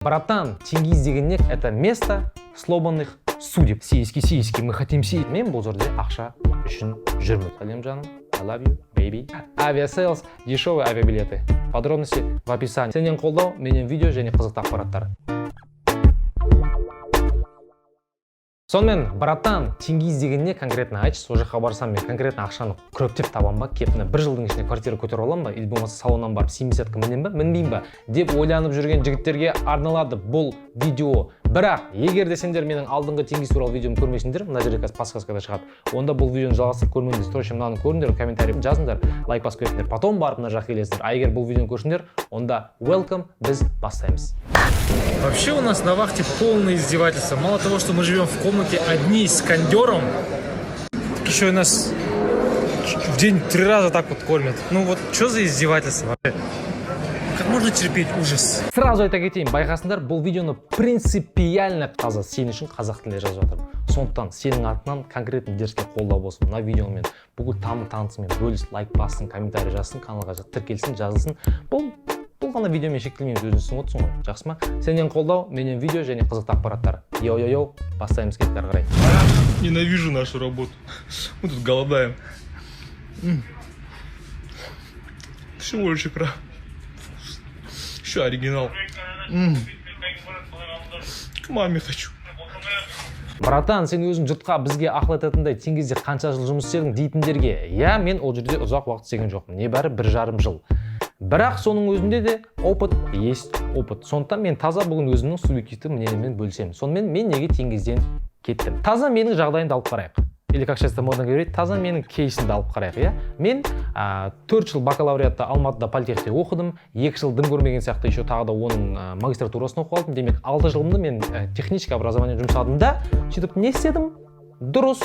Братан, Тенгиз дегенне это место сломанных судеб. Сиськи, мы хотим сиськи. Мен бұл жерде ақша үшін жүрмін. Сәлем жаным, I love you, baby. Авиасейлс, дешевые авиабилеты. Подробности в описании. Сенен қолдау, менен видео және қызықты ақпараттар. Сонымен, братан, Тенгиз дегенне конкретно айтшы, сол жаққа барсам мен конкретно ақшаны көптеп табам ба, кепіні бір жылдың ішінде квартира көтеріп алам ба, или болмаса салоннан барып 70-ка мінем ба, мінбеймін ба деп ойланып жүрген жігіттерге арналады бұл видео. Бірақ, егер де сендер менің алдыңғы Тенгиз туралы видеомды көрмесіңдер, мына жерде подсказкада шығады. Онда бұл видеоны жалғастырып көрмеңдер, срочно мынаны көріңдер, комментарий жазыңдар, лайк басып кетіңдер, потом барып мына жаққа келесіңдер. А егер бұл видеоны көрсеңдер, онда welcome, біз бастаймыз. Вообще у нас на вахте полное издевательство. Мало того, что мы живем в комнате одни с кондером, так еще и нас в день 3 раза так вот кормят. Ну вот, что за издевательство вообще? Как можно терпеть ужас? Сразу айта кетейін, байқасыңдар, бұл видеоны принципиально таза сен үшін қазақ тілінде жазып жатырмын. Сондықтан сенің атынан конкретно дерске қолдау болсын. Мына видеомен бүкіл танысымен бөліс, лайк бассын, комментарий жазсын, каналға тіркелсін, жазылсын. Бұл ғана видеомен шектелмейміз, өзіңсің отырсың ғой, жақсы ма? Сенен қолдау, менен видео және қызықты ақпараттар. Йоу, бастаймыз кеттер қарай. Ненавижу нашу работу. Мы тут голодаем. Всего лишь икра. Еще оригинал. К маме хочу. Братан, сен өзің жұртқа бізге ақыл айтатындай Тенгизде қанша жыл жұмыс істедің дейтіндерге. Я, мен ол жерде ұзақ уақыт істеген жоқпын. Небәрі 1,5 жыл. Бірақ соның өзінде де опыт есть опыт. Сондықтан мен таза бүгін өзімнің субъективті мнениеммен бөлісемін. Сонымен мен неге Тенгизден кеттім? Таза менің жағдайымды алып қарайық. Или как сейчас модно говорить, таза менің кейсімді алып қарайық, иә? Мен 4 жыл бакалавриатта Алматыда политехте оқыдым, 2 жыл дым көрмеген сияқты еще тағы да оның магистратурасын оқып алдым. Демек 6 жылымды мен технический образование жұмсадым да, сөйтіп не істедім? Дұрыс.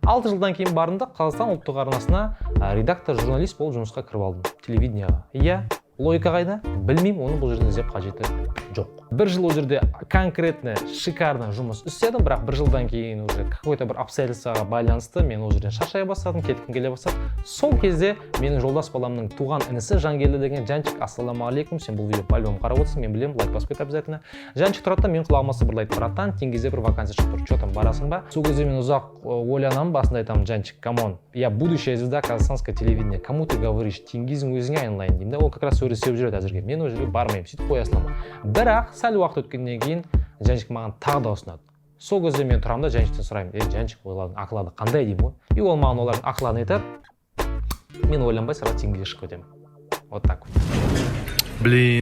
6 жылдан кейін бардым да Қазақстан ұлттық арнасына редактор, журналист болып жұмысқа кіріп алдым. Телевидениеға. Иә, логика қайда? Білмеймін, оны бұл жерде іздеп қажеті жоқ. 1 жыл ол жерде конкретно шикарно жұмыс істедім, бірақ 1 жылдан кейін уже какой-то бір обстоятельствоға байланысты мен ол жерден шаршай бастадым, кеткім келе бастады. Сол кезде менің жолдас баламның туған інісі Жангелді деген Жанчик, ассалаумағалейкум, сен бұл видео по-любому қарап отырсың, мен білемін, лайк басып кет обязательно. Жанчик тұрады да мен құлағыма сыбырлайды: братан, Тенгизде бір вакансия шығып тұр, что там, барасың ба? Сол кезде мен ұзақ ойланамын, басында айтамын: Жанчик, камон, я будущая звезда казахстанского телевидения, кому ты говоришь, Тенгиздің өзіңе айналайын деймін да, ол как раз сөйлесіп жүреді әзірге. Мен ол жерге бармаймын, сөйтіп қоя саламын. Бірақ сәл уақыт өткеннен кейін Жанчик маған тағы да ұсынады. Сол кезде мен тұрамын да Жанчиктен сұраймын: Жанчик, ойладың ақылады қандай деймін ғой. И ол маған олардың ақылын айтады. Мен ойланбай сразу Тенгизге шығып кетемін. Вот так вот. Блин.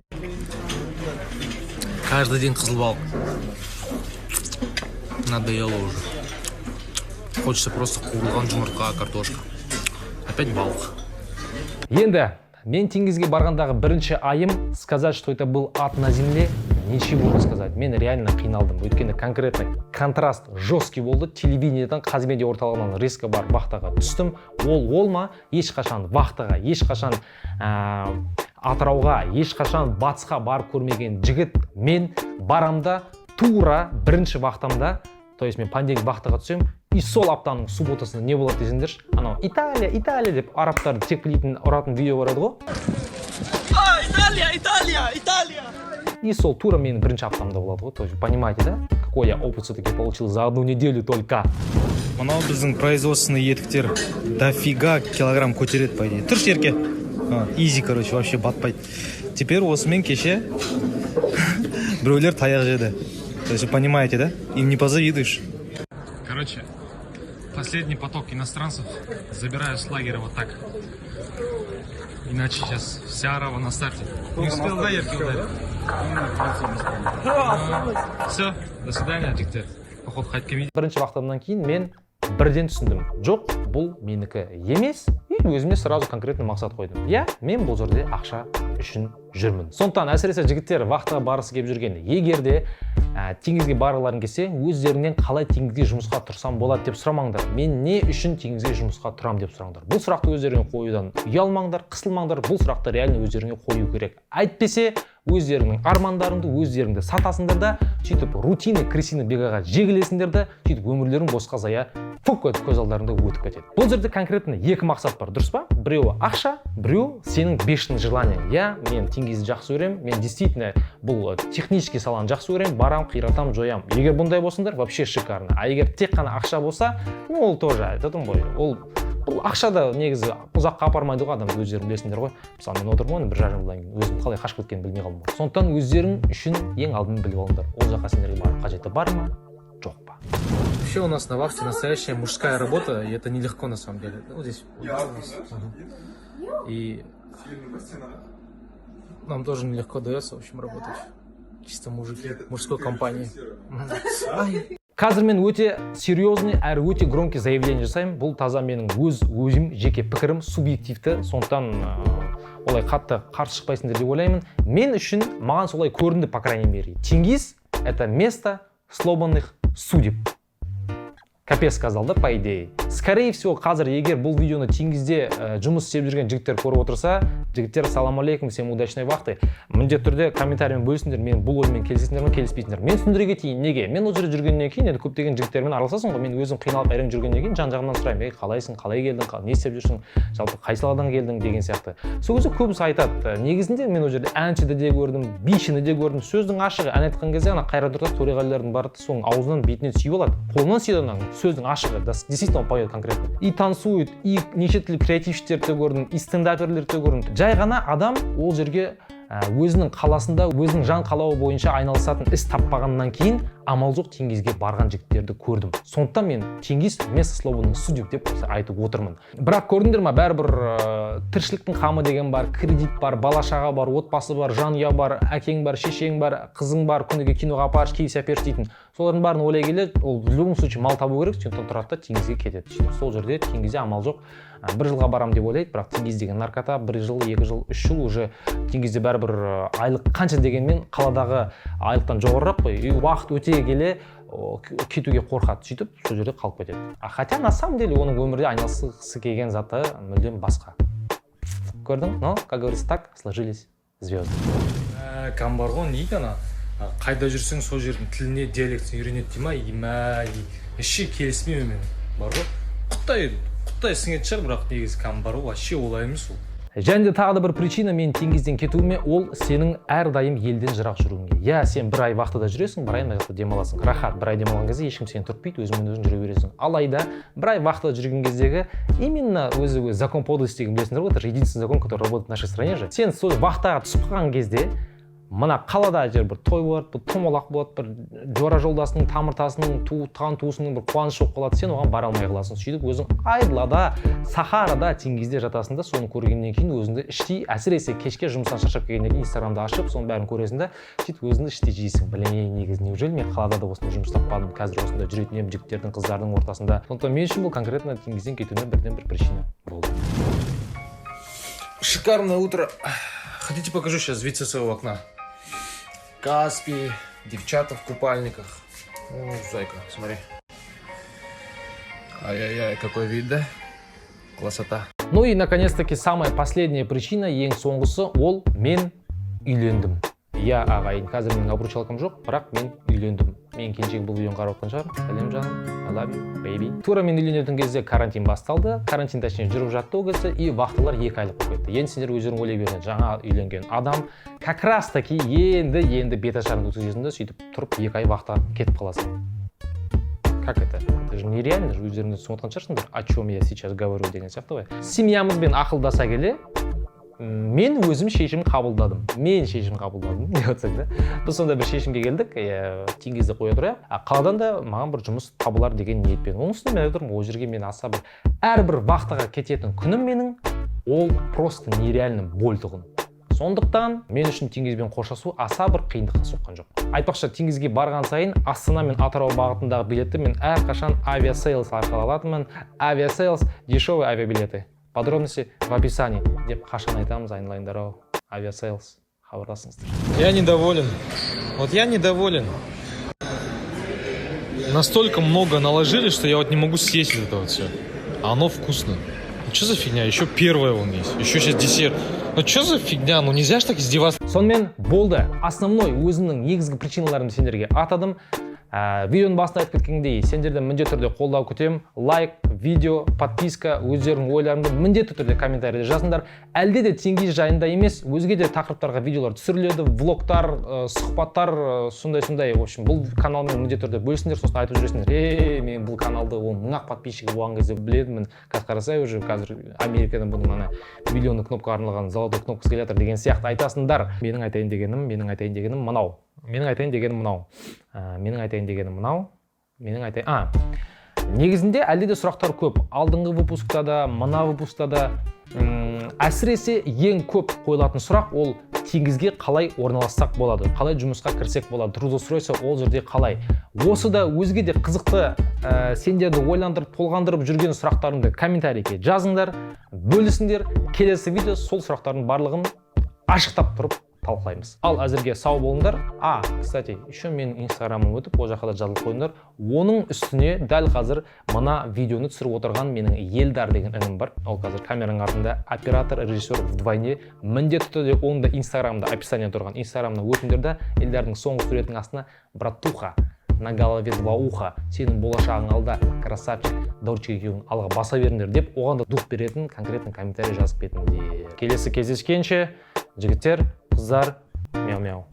Каждый день қызыл балық. Надоело уже. Хочется просто қуырылған жұмыртқа, картошка. Опять балық. Енді мен Тенгизге барғандағы бірінші айым, сказать, что это был ад на земле, ничего не сказать. Мен реально қиналдым. Өйткені конкретно контраст жесткий болды. Телевидениеден Қазмедиа орталығынан резко барып вахтаға түстім. Ол ма? Ешқашан вахтаға, ешқашан Атырауға, ешқашан батысқа барып көрмеген жігіт. Мен барамда тура бірінші вахтамда, то есть мен понедельник вахтаға түсем, и сол аптаның субботасында не болады десеңдерші, анау Италия деп арабтарды тек білетін ұратын видео барады ғой. Италия! И сол тура менің бірінші аптамда болады ғой. То есть понимаете, да? Какой я опыт все-таки получил за 1 неделю только. Мынау біздің производственный етіктер дофига килограмм көтереді, по идее. Тұрш ерке. Изи, короче, вообще батпайды. Теперь осымен кеше біреулер таяқ жеді. То есть, понимаете, да? Им не позавидуешь. Короче, последний поток иностранцев забираю с лагеря вот так. Иначе сейчас вся арава на старте. Не успел, да, яркий ударить? Все, до свидания, жігіттер. Походу, қайтып келмейді. Бірінші вақтамнан кейін мен бірден түсіндім: жоқ, бұл менікі емес. И өзіме сразу конкретно мақсат қойдым. Я, мен бұл жерде ақша үшін жүрмін. Сондықтан әсіресе жігіттер вақтаға барысы келіп жүрген, егер де Тенгизге барғыларың келсе, өздеріңнен қалай Тенгизге жұмысқа тұрсам болады деп сұрамаңдар. Мен не үшін Тенгизге жұмысқа тұрам деп сұраңдар. Бұл сұрақты өздеріңе қоюдан ұялмаңдар, қысылмаңдар. Бұл сұрақты реально өздеріңе қою керек. Әйтпесе өздеріңнің армандарыңды өздеріңді сатасыңдар да, сөйтіп рутина крысиный бегаға жегілесіңдер да, сөйтіп өмірлерің босқа зая фук етіп көз алдарында өтіп кетеді. Бұл жерде конкретно екі мақсат бар, дұрыс па? Біреуі ақша, біреу сенің бешің желание. Я, мен теңгизді жақсы көремін, мен действительно бұл технический саланы жақсы көремін, барам, қиратам, жоям. Егер бұндай болсыңдар, вообще шикарно. А егер тек қана ақша болса, ну ол тоже айтатын ғой. Бұл ақша да негізі ұзаққа апармайды ғой, адам өздерің білесіңдер ғой. Мысалы мен отырмын, 1 жарым жылдан кейін өзім қалай қашып кеткенін білмей қалдым. Сондықтан өздерің үшін ең алдымен біліп алыңдар. Ол жаққа сендерге барып қажеті бар ма, жоқ па? Вообще у нас на вахте настоящая мужская работа, и это нелегко на самом деле. Вот здесь. И нам тоже нелегко дается, в общем, работать. Чисто мужики, мужской компании. Қазір мен өте серьезный әрі өте громкий заявление жасаймын. Бұл таза менің өзім жеке пікірім, субъективті. Сондықтан олай қатты қарсы шықпайсыңдар деп ойлаймын. Мен үшін маған солай көрінді, по крайней мере. Теңгиз – это место сломанных судеб. Капец сказал, да, по идее. Скорее всего, қазір егер бұл видеоны Теңгизде жұмыс істеп жүрген жігіттер көріп отырса, жігіттер, салам алейкум, всем удачной вахты. Міндетті түрде комментариймен бөлісіңдер, мен бұл оймен келісесіңдер ме, келіспейсіңдер. Мен түсіндіре кетейін, неге? Мен ол жерде жүргеннен кейін, енді көптеген жігіттермен араласасың ғой, мен өзім қиналып әрең жүргеннен кейін жан-жағымнан сұраймын, қалайсың, қалай келдің, не істеп жүрсің, жалпы қай саладан келдің деген сияқты. Сол кезде көбісі айтады, негізінде мен ол жерде әншіні де көрдім, бишіні де көрдім, сөздің ашығы, ән айтқан кезде ана Қайрат Нұртас төреғалилардың бары соның аузынан бетінен сүйіп алады, қолынан сүйеді ана сөздің ашығы, действительно он поет конкретно. И танцует, и неше түрлі креативштерді көрдім, и стендаперлерді көрдім. Жай ғана адам ол жерге өзінің қаласында, өзінің жан қалауы бойынша айналысатын іс таппағаннан кейін амал жоқ Теңгизге барған жігіттерді көрдім. Сондықтан мен Теңгиз место сломанных судеб деп айтып отырмын. Бірақ көрдіңдер ма, бәрібір тіршіліктің қамы деген бар, кредит бар, бала-шаға бар, отбасы бар, жанұя бар, әкең бар, шешең бар, қызың бар, күніге киноға апаршы, кейс әперші дейтін. Солардың барын ойлай келе, ол в любом случае мал табу керек, сондықтан тұрады да Теңгизге кетеді. Сол жерде Теңгизде амал жоқ. 1 жылға барам деп ойлайды, бірақ Теңгиз деген наркота 1 жыл, 2 жыл, 3 жыл уже Теңгизде бәрібір айлық қанша дегенмен қаладағы айлықтан жоғарырақ қой. И уақыт өте келе кетуге қорқады, сөйтіп сол жерде қалып кетеді. Хотя на самом деле оның өмірде айналысқысы келген заты мүлдем басқа. Көрдің? Но, как говорится, так сложились звезды. Кім бар ғой, не ана? Қайда жүрсең сол жердің тіліне, диалектісін үйренеді дей ма? Еші келіспеймін мен. Бар ғой? Құттай сіңет шығар, бірақ негізі кім бар ғой, вообще олай емес ол. Және де тағы да бір причина мен Теңгизден кетуіме, ол сенің әрдайым елден жырақ жүруіңге. Я, сен 1 ай вахтада жүресің, 1 ай вахтада демаласың. Рахат, 1 ай демалған кезде ешкім сені түртпейді, өзіңмен өзің жүре бересің. Алайда 1 ай вахтада жүрген кездегі именно өзі закон подлости деген білесіңдер ғой, это единственный закон, который работает в нашей стране же. Сен сол вахтаға түсіп қалған кезде мына қалада жер бір той болады, бір томалақ болады, бір жора жолдасының, тамыр-тасының, туған туысының бір қуанышы болып қалады, сен оған бара алмай қаласың. Сөйтіп өзің айдалада, Сахарада, Теңгизде жатасың да, соны көргеннен кейін өзіңді іштей, әсіресе кешке жұмыстан шаршап келгеннен кейін Инстаграмды ашып, соның бәрін көресің да, сөйтіп өзіңді іштей жейсің. Блин, негізі неужели мен қалада да осындай жұмыс таппадым, қазір осында жүретін едім жігіттердің, қыздардың ортасында. Сондықтан мен үшін бұл конкретно Теңгизден кетуіме бірден бір причина болды. Шикарное утро. Хотите, покажу сейчас вид со своего окна? Каспий, девчата в купальниках. О, зайка, смотри. Ай-яй-яй, какой вид, да? Красота. Ну и, наконец-таки, самая последняя причина, ең соңғысы, ол мен үйлендім. Я ағайын, қазір менің обручалкам жоқ, бірақ мен үйлендім. Мен келіншек бұл видеоны қарап отқан шығар. Сәлем жаным, I love you, baby. Тура мен үйленетін кезде карантин басталды. Карантин точнее жүріп жатты ол кезде, и вахталар 2 айлық болып кетті. Енді сендер өздерің ойлай беріңдер, жаңа үйленген адам как раз таки енді бет ашарын өткізесің да, сөйтіп тұрып 2 ай вахта кетіп қаласың. Как это? Это же нереально, өздеріңіз түсініп отқан шығарсыңдар, о чем я сейчас говорю деген сияқты ғой. Семьямызбен ақылдаса келе, мен өзім шешім қабылдадым. Деп отырсақ да. Біз сонда бір шешімге келдік, Теңгизді қоя тұрайық. Қаладан да маған бір жұмыс табылар деген ниетпен. Оның үстіне мен отырмын, ол жерге мен аса бір әрбір вахтаға кететін күнім менің ол просто нереально боль тұғын. Сондықтан мен үшін Теңгизбен қоштасу аса бір қиындыққа соққан жоқ. Айтпақшы, Теңгизге барған сайын Астана мен Атырау бағытындағы билетті мен әрқашан авиасейлс арқылы алатынмын. Авиасейлс дешевые авиабилеты. Подробности в описании. Деп қашан айтамыз, айналайындар-ау. Авиасейлс, хабарласыңыздар. Я недоволен. Вот я недоволен. Настолько много наложили, что я вот не могу съесть это вот все. А оно вкусно. Ну что за фигня? Еще первое вон есть. Еще сейчас десерт. Ну что за фигня? Ну нельзя ж так издеваться. Сонымен болды. Основной өзімнің негізгі причиналарымды сендерге атадым. Видеоның басында айтып кеткендей, сендерден міндетті түрде қолдау күтемін. Лайк, видео, подписка, өздеріңнің ойларыңды міндетті түрде комментарийде жазыңдар. Әлде де Тенгиз жайында емес, өзге де тақырыптарға видеолар түсіріледі, влогтар, сұхбаттар, сондай. В общем, бұл каналмен міндетті түрде бөлісіңдер, сосын айтып жүресіңдер. Мен бұл каналды 10 подписчигі болған кезде біледім. Қазір қарасай, уже қазір Америкадан бұның ана миллионный кнопка арналған золотой кнопкасы келе жатыр деген сияқты айтасыңдар. Менің айтайын дегенім мынау. Негізінде әлде де сұрақтар көп. Алдыңғы выпускта да, мына выпускта да әсіресе ең көп қойылатын сұрақ ол Тенгизге қалай орналассақ болады, қалай жұмысқа кірсек болады, трудоустройство ол жерде қалай. Осы да өзге де қызықты сендерді ойландырып, толғандырып жүрген сұрақтарыңды комментарийге жазыңдар, бөлісіңдер. Келесі видео сол сұрақтардың барлығын ашықтап тұрып талқылаймыз. Ал әзірге сау болыңдар. Кстати, еще менің инстаграмым өтіп, ол жаққа да жазылып қойыңдар. Оның үстіне дәл қазір мына видеоны түсіріп отырған менің Елдар деген інім бар. Ол қазір камераның артында оператор, режиссер вдвойне. Міндетті түрде оның да инстаграмда описание тұрған. Инстаграмына өтіңдер. Елдардың соңғы суретінің астына братуха, на голове 2 уха, сенің болашағың алда, красавчик, даурчик екеуің алға баса беріңдер деп, оған да дух беретін конкретный комментарий жазып кетіңдер. Келесі кездескенше, жігіттер, қыздар, мяу-мяу.